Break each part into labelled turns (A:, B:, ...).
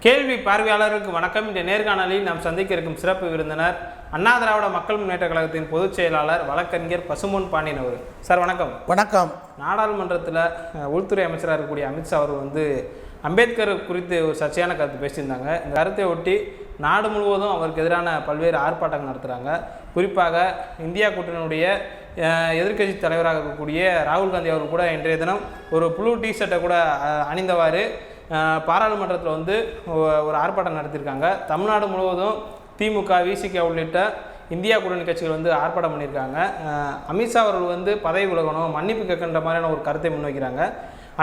A: கேள்வி பார்வையாளருக்கு வணக்கம். இந்த நேர்காணலில் நாம் சந்திக்க இருக்கும் சிறப்பு விருந்தினர் அண்ணா திராவிட மக்கள் முன்னேற்ற கழகத்தின் பொதுச் செயலாளர் வழக்கறிஞர் பசும்பொன் பாண்டியன் அவர். சார் வணக்கம்.
B: வணக்கம்.
A: நாடாளுமன்றத்தில் உள்துறை அமைச்சராக இருக்கக்கூடிய அமித்ஷா அவர் அம்பேத்கர் குறித்து ஒரு சர்ச்சையான கருத்து பேசியிருந்தாங்க. இந்த கருத்தை ஒட்டி நாடு முழுவதும் அவருக்கு எதிரான பல்வேறு ஆர்ப்பாட்டங்கள் நடத்துகிறாங்க. குறிப்பாக இந்தியா கூட்டணியுடைய எதிர்க்கட்சி தலைவராக இருக்கக்கூடிய ராகுல் காந்தி அவர் கூட இன்றைய தினம் ஒரு ப்ளூ டிஷர்ட்டை கூட அணிந்தவாறு பாராளுமன்றத்தில் ஒரு ஆர்ப்பாட்டம் நடத்தியிருக்காங்க. தமிழ்நாடு முழுவதும் திமுக, விசிக உள்ளிட்ட இந்தியா கூட்டணி கட்சிகள் ஆர்ப்பாட்டம் பண்ணியிருக்காங்க. அமித்ஷா அவர்கள் பதவி விலகணும், மன்னிப்பு கேட்கின்ற மாதிரியான ஒரு கருத்தை முன்வைக்கிறாங்க.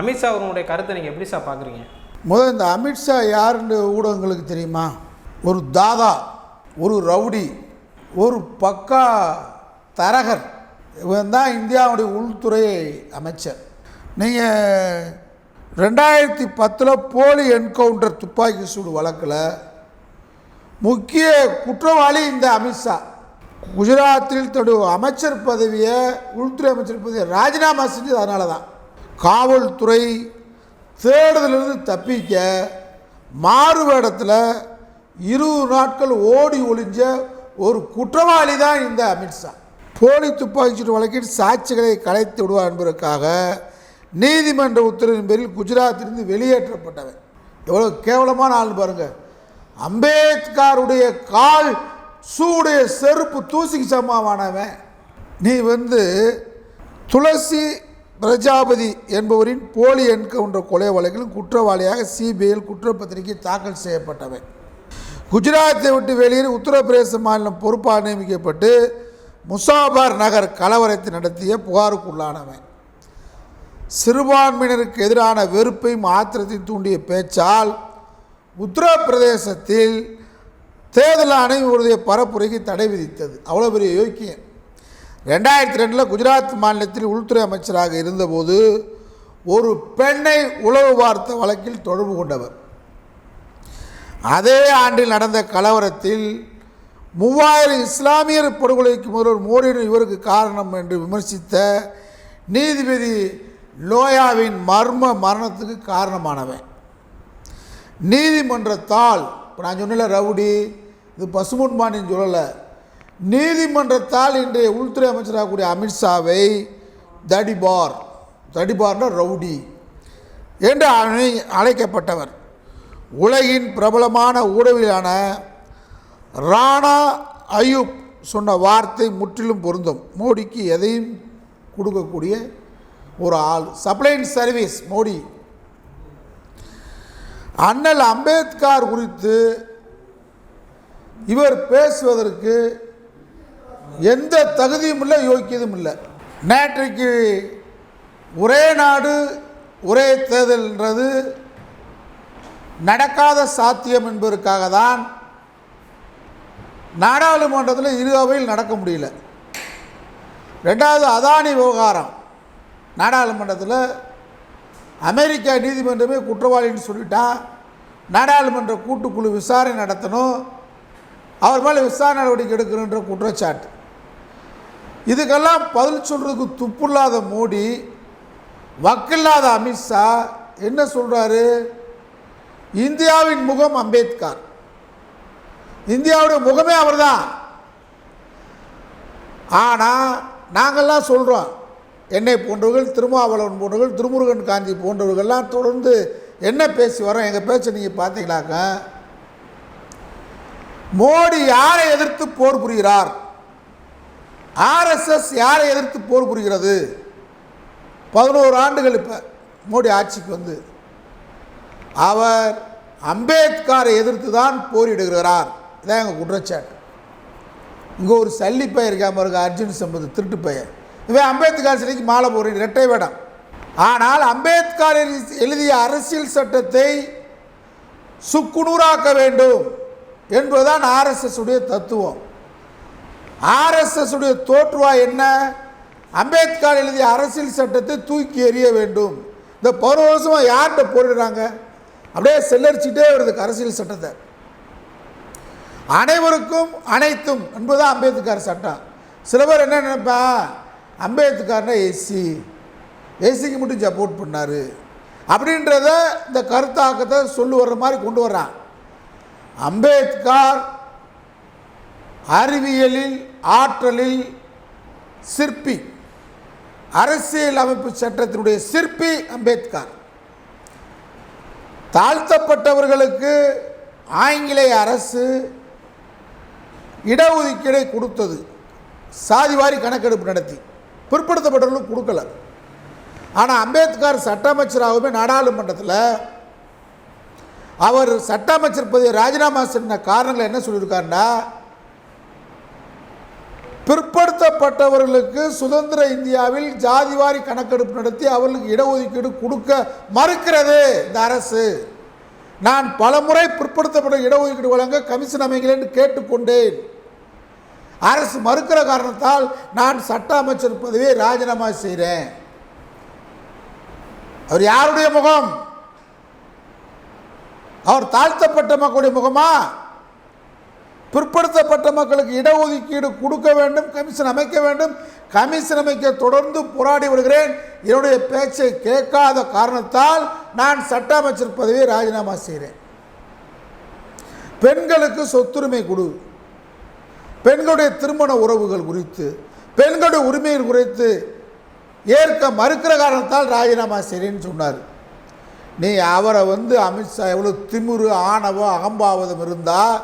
A: அமித்ஷா அவர்களுடைய கருத்தை நீங்கள் எப்படி சார் பார்க்குறீங்க?
B: முதல் இந்த அமித்ஷா யாருன்னு ஊடகங்களுக்கு தெரியுமா? ஒரு தாதா, ஒரு ரவுடி, ஒரு பக்கா தரகர். இவன் தான் இந்தியாவுடைய உள்துறை அமைச்சர். நீங்கள் 2010 போலி என்கவுண்டர் துப்பாக்கி சூடு வழக்கில் முக்கிய குற்றவாளி இந்த அமித்ஷா. குஜராத்தில் தன்னுடைய அமைச்சர் பதவியை, உள்துறை அமைச்சர் பதவியை ராஜினாமா செஞ்சது அதனால தான். காவல்துறை தேடுதலிருந்து தப்பிக்க மாறுவேடத்தில் 20 நாட்கள் ஓடி ஒளிஞ்ச ஒரு குற்றவாளி தான் இந்த அமித்ஷா. போலி துப்பாக்கிச்சூடு வழக்கில் சாட்சிகளை கலைத்து விடுவார் என்பதற்காக நீதிமன்ற உத்தரவின் பேரில் குஜராத்திலிருந்து வெளியேற்றப்பட்டவன். எவ்வளோ கேவலமான ஆள் பாருங்கள். அம்பேத்கருடைய கால் சூடைய செருப்பு தூசிக்கு சமமானவன். நீ துளசி பிரஜாபதி என்பவரின் போலி என்கவுண்டர் கொலை வழக்கிலும் குற்றவாளியாக சிபிஐயில் குற்றப்பத்திரிகை தாக்கல் செய்யப்பட்டவன். குஜராத்தை விட்டு வெளியேறி உத்தரப்பிரதேச மாநிலம் பொறுப்பாக நியமிக்கப்பட்டு முசாபர் நகர் கலவரத்தை நடத்திய புகாருக்குள்ளானவன். சிறுபான்மையினருக்கு எதிரான வெறுப்பையும் ஆத்திரத்தையும் தூண்டிய பேச்சால் உத்தரப்பிரதேசத்தில் தேர்தல் ஆணையம் உறுதிய பரப்புரைக்கு தடை விதித்தது. அவ்வளோ பெரிய யோக்கியம். 2002 குஜராத் மாநிலத்தில் உள்துறை அமைச்சராக இருந்தபோது ஒரு பெண்ணை உளவு பார்த்த வழக்கில் தொடர்பு கொண்டவர். அதே ஆண்டில் நடந்த கலவரத்தில் 3000 இஸ்லாமியர் படுகொலைக்கு முதல்வர் மோடியின் இவருக்கு காரணம் என்று விமர்சித்த நீதிபதி லோயாவின் மரணத்துக்கு காரணமானவன். நீதிமன்றத்தால், இப்போ நான் சொன்னல ரவுடி, இது பசும்பொன் பாண்டியன் சொல்லலை, நீதிமன்றத்தால் இன்றைய உள்துறை அமைச்சராக கூடிய அமித்ஷாவை தடிபார்னா ரவுடி என்று அழைக்கப்பட்டவர். உலகின் பிரபலமான ஊடகவியலான ராணா அயூப் சொன்ன வார்த்தை முற்றிலும் பொருந்தும். மோடிக்கு எதையும் கொடுக்கக்கூடிய ஒரு ஆள். சப்ளைன் சர்வீஸ் மோடி. அண்ணல் அம்பேத்கர் குறித்து இவர் பேசுவதற்கு எந்த தகுதியும் இல்லை, யோக்கியதும் இல்லை. நேற்றைக்கு ஒரே நாடு ஒரே தேர்தல்ன்றது நடக்காத சாத்தியம் என்பதற்காக தான் நாடாளுமன்றத்தில் இரு அவையில் நடக்க முடியல. ரெண்டாவது அதானி விவகாரம். நாடாளுமன்றத்தில் அமெரிக்கா நீதிமன்றமே குற்றவாளின்னு சொல்லிட்டா நாடாளுமன்ற கூட்டுக்குழு விசாரணை நடத்தணும், அவர் மேலே விசாரணை நடவடிக்கை எடுக்கணுன்ற குற்றச்சாட்டு. இதுக்கெல்லாம் பதில் சொல்கிறதுக்கு துப்புள்ளாத மோடி, வக்கில்லாத அமித்ஷா என்ன சொல்கிறாரு? இந்தியாவின் முகம் அம்பேத்கர், இந்தியாவுடைய முகமே அவர் தான். ஆனால் நாங்கள்லாம் சொல்கிறோம், என்னை போன்றவர்கள், திருமாவளவன் போன்றவர்கள், திருமுருகன் காந்தி போன்றவர்கள்லாம் தொடர்ந்து என்ன பேசி வரோம். எங்கள் பேச்சை நீங்கள் பார்த்தீங்களாக்க, மோடி யாரை எதிர்த்து போர் புரிகிறார்? ஆர்எஸ்எஸ் யாரை எதிர்த்து போர் புரிகிறது? 11 ஆண்டுகள் இப்போ மோடி ஆட்சிக்கு அவர் அம்பேத்கரை எதிர்த்து தான் போரிடுகிறார். இதான் எங்கள் குற்றச்சாட்டு. இங்கே ஒரு சல்லி பையன் இருக்காம இருக்க, அர்ஜுன் சம்பத் திருட்டு பையன். இவன் அம்பேத்கர் சிலைக்கு மாலை போடுறேன், இரட்டை வேடம். ஆனால் அம்பேத்கர் எழுதிய அரசியல் சட்டத்தை சுக்குநூறாக்க வேண்டும் என்பதுதான் ஆர்எஸ்எஸ் உடைய தத்துவம். ஆர்எஸ்எஸ் உடைய தோற்றுவாய் என்ன? அம்பேத்கர் எழுதிய அரசியல் சட்டத்தை தூக்கி எறிய வேண்டும். இந்த 11 வருஷமாக யார்கிட்ட போடுறாங்க? அப்படியே செல்லரிச்சுட்டே வருது அரசியல் சட்டத்தை. அனைவருக்கும் அனைத்தும் என்பதுதான் அம்பேத்கர் சட்டம். சில பேர் என்ன நினைப்பா, அம்பேத்கர்னா எஸ்சிக்கு மட்டும் சப்போர்ட் பண்ணார் அப்படின்றத இந்த கருத்தாக்கத்தை சொல்லு வர்ற மாதிரி கொண்டு வர்றான். அம்பேத்கர் அறிவியலில், ஆற்றலில் சிற்பி, அரசியல் அமைப்பு சட்டத்தினுடைய சிற்பி அம்பேத்கர். தாழ்த்தப்பட்டவர்களுக்கு ஆங்கிலேய அரசு இடஒதுக்கீடை கொடுத்தது, சாதிவாரி கணக்கெடுப்பு நடத்தி. பிற்படுத்தப்பட்டவர்களுக்கு கொடுக்கல. ஆனால் அம்பேத்கர் சட்ட அமைச்சராகவே நாடாளுமன்றத்தில் அவர் சட்ட அமைச்சர் பதவியை ராஜினாமா செய்த காரணங்கள் என்ன சொல்லியிருக்காருன்னா, பிற்படுத்தப்பட்டவர்களுக்கு சுதந்திர இந்தியாவில் ஜாதிவாரி கணக்கெடுப்பு நடத்தி அவர்களுக்கு இடஒதுக்கீடு கொடுக்க மறுக்கிறது இந்த அரசு. நான் பலமுறை பிற்படுத்தப்பட்ட இடஒதுக்கீடு வழங்க கமிஷன் அமைக்கிறேன் என்று கேட்டுக்கொண்டேன். அரசு மறுக்கிற காரணத்தால் நான் சட்ட அமைச்சர் பதவியை ராஜினாமா செய்கிறேன். அவர் யாருடைய முகம்? அவர் தாழ்த்தப்பட்ட மக்களுடைய முகமா? பிற்படுத்தப்பட்ட மக்களுக்கு இடஒதுக்கீடு கொடுக்க வேண்டும், கமிஷன் அமைக்க வேண்டும். கமிஷன் அமைக்க தொடர்ந்து போராடி வருகிறேன். என்னுடைய பேச்சை கேட்காத காரணத்தால் நான் சட்ட அமைச்சர் பதவியை ராஜினாமா செய்கிறேன். பெண்களுக்கு சொத்துரிமை கொடு, பெண்களுடைய திருமண உறவுகள் குறித்து, பெண்களுடைய உரிமைகள் குறித்து ஏற்க மறுக்கிற காரணத்தால் ராஜினாமா செய்கிறேன்னு சொன்னார். நீ அவரை அமித்ஷா எவ்வளோ திமிரு, ஆணவம், அகம்பாவதம் இருந்தால்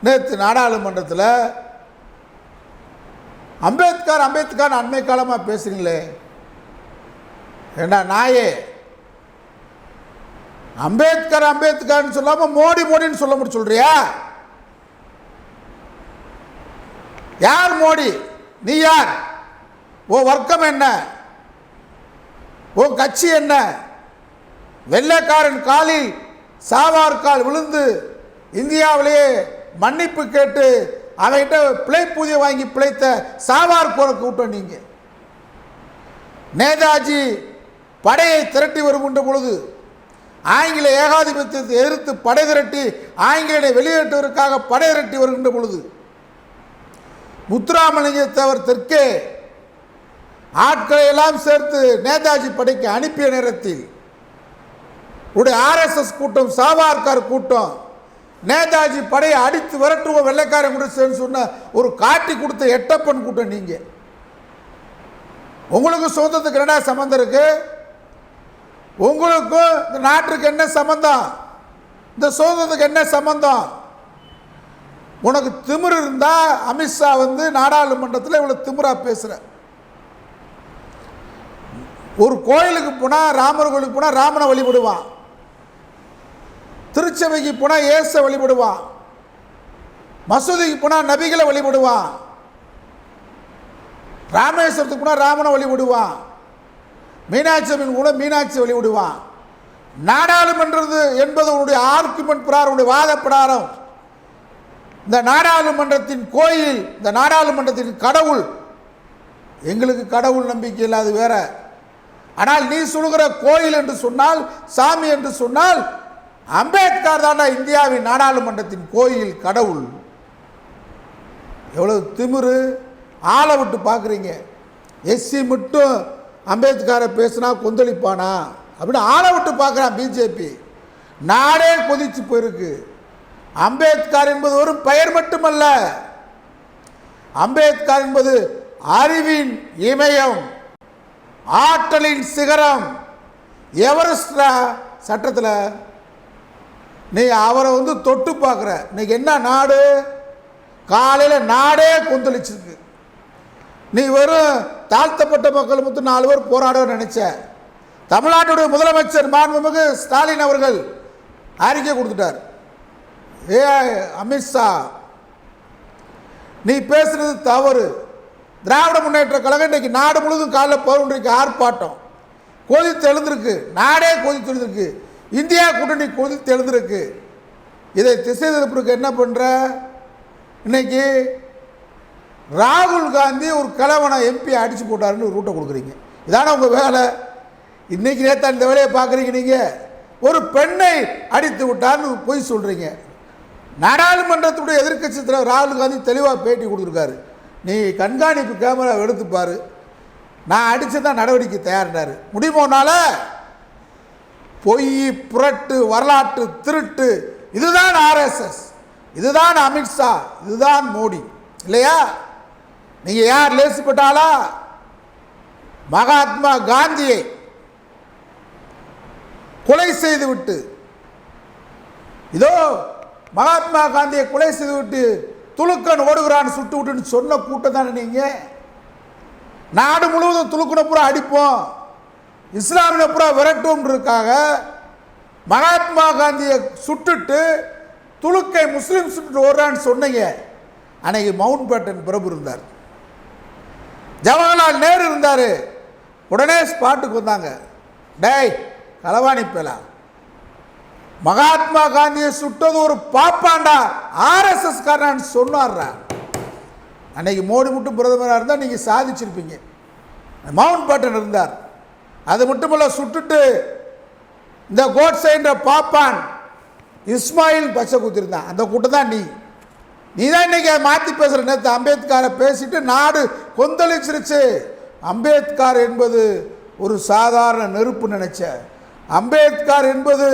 B: நேற்று நாடாளுமன்றத்தில் அம்பேத்கர் அண்மை காலமாக பேசுகிறீங்களே, ஏண்டா நாயே, அம்பேத்கர்னு சொல்லாமல் மோடின்னு சொல்ல முடியும் சொல்றியா? யார் மோடி? நீ யார்? உன் வர்க்கம் என்ன? உன் கட்சி என்ன? வெள்ளைக்காரன் காலில் சாவார்கால் விழுந்து இந்தியாவிலேயே மன்னிப்பு கேட்டு அவன்கிட்ட பிழைப்பூதிய வாங்கி பிழைத்த சாவார்கோரை கூட்டம் நீங்க. நேதாஜி படையை திரட்டி வருகின்ற பொழுது, ஆங்கில ஏகாதிபத்தியத்தை எதிர்த்து படை திரட்டி ஆங்கிலேயனை வெளியேற்றுவதற்காக படை திரட்டி வருகின்ற பொழுது, முத்துராமலிங்க தேவர் தெற்கே ஆட்களை எல்லாம் சேர்த்து நேதாஜி படைக்கு அனுப்பிய நேரத்தில் உடைய RSS கூட்டம், சாவார்கர் கூட்டம் நேதாஜி படையை அடித்து விரட்டுவோம் வெள்ளைக்காரன் கூட சொன்ன ஒரு காட்டி கொடுத்த எட்டப்பன் கூட்டம் நீங்க. உங்களுக்கு சுதந்திரத்துக்கு என்ன சம்பந்தம் இருக்கு? உங்களுக்கும் இந்த நாட்டுக்கு என்ன சம்பந்தம்? இந்த சுதந்திரத்துக்கு என்ன சம்பந்தம்? உனக்கு திமிரு இருந்தா அமித்ஷா நாடாளுமன்றத்தில் இவ்வளவு திமிரா பேசுற. ஒரு கோயிலுக்கு போனா, ராமர் கோயிலுக்கு போனா ராமனை வழிபடுவான், திருச்சபைக்கு போனால் இயேசு வழிபடுவான், மசூதிக்கு போனால் நபிகளை வழிபடுவான், ராமேஸ்வரத்துக்கு போனால் ராமனை வழிபடுவான், மீனாட்சி அம்மன் கூட மீனாட்சி வழிபடுவான். நாடாளுமன்றது என்பது உன்னுடைய ஆர்குமெண்ட் பிரகாரம், உன்னுடைய வாத பிரகாரம் இந்த நாடாளுமன்றத்தின் கோயில், இந்த நாடாளுமன்றத்தின் கடவுள். எங்களுக்கு கடவுள் நம்பிக்கை இல்லை, அது வேற. ஆனால் நீ சொல்லுகிற கோயில் என்று சொன்னால், சாமி என்று சொன்னால், அம்பேத்கர் தாண்டா இந்தியாவின் நாடாளுமன்றத்தின் கோயில், கடவுள். எவ்வளவு திமிரு! ஆளை விட்டு பார்க்குறீங்க. எஸ்சி மட்டும் அம்பேத்கரை பேசினா கொந்தளிப்பானா அப்படின்னு ஆளை விட்டு பார்க்குறான் பிஜேபி. நாடே கொதிச்சு போயிருக்கு. அம்பேத்கர் என்பது ஒரு பெயர் மட்டுமல்ல, அம்பேத்கர் என்பது அறிவின் இமயம், ஆற்றலின் சிகரம், எவரெஸ்ட் சட்டத்தில். நீ அவரை தொட்டு பார்க்குற. இன்னைக்கு என்ன நாடு? காலையில் நாடே கொந்தளிச்சிருக்கு. நீ வெறும் தாழ்த்தப்பட்ட மக்கள் மட்டும் 4 பேர் போராட நினைச்ச. தமிழ்நாட்டுடைய முதலமைச்சர் மாண்புமிகு ஸ்டாலின் அவர்கள் அறிக்கை கொடுத்துட்டார். ஏ அமித்ஷா, நீ பேசுறது தவறு. திராவிட முன்னேற்ற கழகம் இன்றைக்கு நாடு முழுவதும் காலையில் 11:00 ஆர்ப்பாட்டம் கொதித்து எழுந்திருக்கு. நாடே கொதித்து எழுந்திருக்கு. இந்தியா கூட்டணி கொதித்து எழுந்திருக்கு. இதை திசை திருப்புக்கு என்ன பண்ணுற? இன்னைக்கு ராகுல் காந்தி ஒரு கிழவனை MP அடித்து போட்டாருன்னு ஒரு ரூட்டை கொடுக்குறீங்க. இதான உங்கள் வேலை. இன்னைக்கு நேற்று இந்த வேலையை பார்க்குறீங்க. நீங்கள் ஒரு பெண்ணை அடித்து விட்டார்னு போய் சொல்கிறீங்க. நாடாளுமன்றத்துடைய எதிர்க்கட்சி தலைவர் ராகுல் காந்தி தெளிவாக பேட்டி கொடுத்துருக்காரு. நீ கண்காணிப்பு கேமரா எடுத்துப்பார், நான் அடித்து தான் நடவடிக்கை தயாரிட்டார். முடியுமோனால பொய், புரட்டு, வரலாற்று திருட்டு இதுதான் ஆர்எஸ்எஸ், இதுதான் அமித்ஷா, இதுதான் மோடி இல்லையா? நீங்க யார் லேசுப்பட்டாலா? மகாத்மா காந்தியை கொலை செய்துவிட்டு, இதோ மகாத்மா காந்தியை கொலை செய்துவிட்டு துலுக்கன் ஓடுகிறான் சுட்டு விட்டுன்னு சொன்ன கூட்டம் தானே நீங்க. நாடு முழுவதும் துலுக்கனை பூரா அடிப்போம், இஸ்லாமிய பூரா விரட்டுவதற்காக மகாத்மா காந்தியை சுட்டுட்டு துலுக்கை முஸ்லீம் சுட்டு ஓடுறான்னு சொன்னீங்க. அன்னைக்கு மவுண்ட் பேட்டன் பிரபு இருந்தார், ஜவஹர்லால் நேரு இருந்தார், உடனே ஸ்பாட்டுக்கு வந்தாங்க. டேய் களவாணி பேலா, மகாத்மா காந்தியை சுட்டது ஒரு பாப்பாண்டா, ஆர்எஸ்எஸ் காரன் சொன்னார்ரா. அன்னைக்கு மோடி மட்டும் பிரதமராக இருந்தால் நீங்கள் சாதிச்சிருப்பீங்க. மவுண்ட் பேட்டன் இருந்தார். அது மட்டுமல்ல, சுட்டுட்டு இந்த கோட்ஸேன்ற பாப்பான் இஸ்மாயில் பச்சை குத்திருந்தான். அந்த கூட்டம் தான் நீ தான் இன்னைக்கு மாற்றி பேசுகிற. நேற்று அம்பேத்கரை பேசிட்டு நாடு கொந்தளிச்சிருச்சு. அம்பேத்கர் என்பது ஒரு சாதாரண நெருப்பு நினைச்ச, அம்பேத்கர் என்பது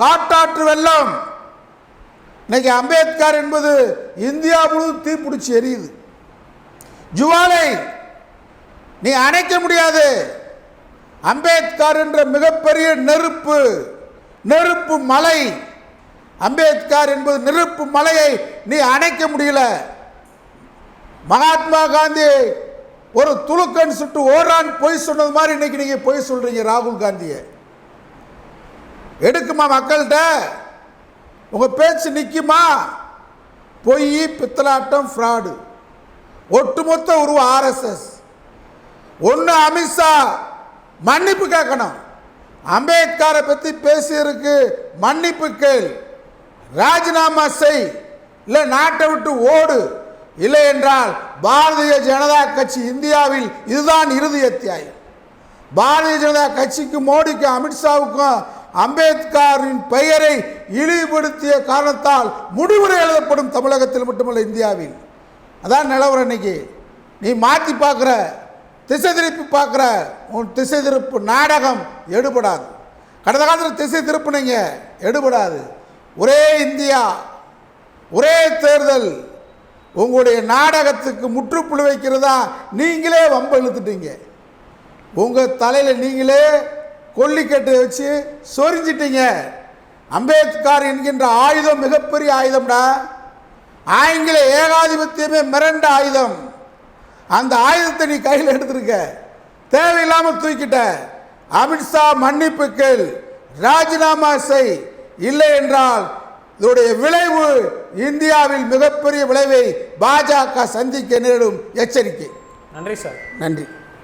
B: காட்டாற்று வெள்ளம். இன்னைக்கு அம்பேத்கர் என்பது இந்தியா முழுவதும் தீப்பிடிச்சு எரியுது. ஜுவாலை நீ அணைக்க முடியாது. அம்பேத்கர் என்ற மிகப்பெரிய நெருப்பு மலை, அம்பேத்கர் என்பது நெருப்பு மலையை நீ அணைக்க முடியல. மகாத்மா காந்தி ஒரு துலுக்கன் சுட்டு ஓரான் பொய் சொன்னது மாதிரி இன்னைக்கு நீங்க பொய் சொல்றீங்க. ராகுல் காந்தியை எடுக்குமா மக்கள்கிட்ட? உங்க பேச்சு நிக்குமா? பொய், பித்தலாட்டம், ஃப்ராடு, ஒட்டுமொத்த உருவ ஆர்எஸ்எஸ். ஒன்று அமித்ஷா மன்னிப்பு கேட்கணும், அம்பேத்கரை பற்றி பேசியதற்கு மன்னிப்பு கேள், ராஜினாமா செய், இல்லை நாட்டை விட்டு ஓடு. இல்லை என்றால் பாரதிய ஜனதா கட்சி இந்தியாவில் இதுதான் இறுதி அத்தியாயம். பாரதிய ஜனதா கட்சிக்கும் மோடிக்கும் அமித்ஷாவுக்கும் அம்பேத்கரின் பெயரை இழிவுபடுத்திய காரணத்தால் முடிவுரை எழுதப்படும் தமிழகத்தில் மட்டுமல்ல இந்தியாவில். அதான் நிலவரம். இன்னைக்கு நீ மாற்றி பார்க்குற, திசை திருப்பி பார்க்குற, உன் திசை திருப்பு நாடகம் எடுபடாது. கடந்த காலத்தில் திசை திருப்புனீங்க, எடுபடாது. ஒரே இந்தியா, ஒரே தேர்தல், உங்களுடைய நாடகத்துக்கு முற்றுப்புள்ளி வைக்கிறதா நீங்களே வம்ப இழுத்துட்டீங்க. உங்கள் தலையில் நீங்களே கொல்லிக்கட்டை வச்சு சொரிஞ்சிட்டீங்க. அம்பேத்கர் என்கின்ற ஆயுதம் மிகப்பெரிய ஆயுதம்டா. ஆங்கில ஏகாதிபத்தியமே மிரண்ட ஆயுதம். அந்த ஆயுதத்தை நீ கையில் எடுத்திருக்க, தேவையில்லாமல் தூக்கிட்ட. அமித்ஷா மன்னிப்பு கேள், ராஜினாமா செய். இல்லை என்றால் இதோடைய விளைவு இந்தியாவில் மிகப்பெரிய விளைவை பாஜக சந்திக்க நேரிடும். எச்சரிக்கை.
A: நன்றி சார்.
B: நன்றி.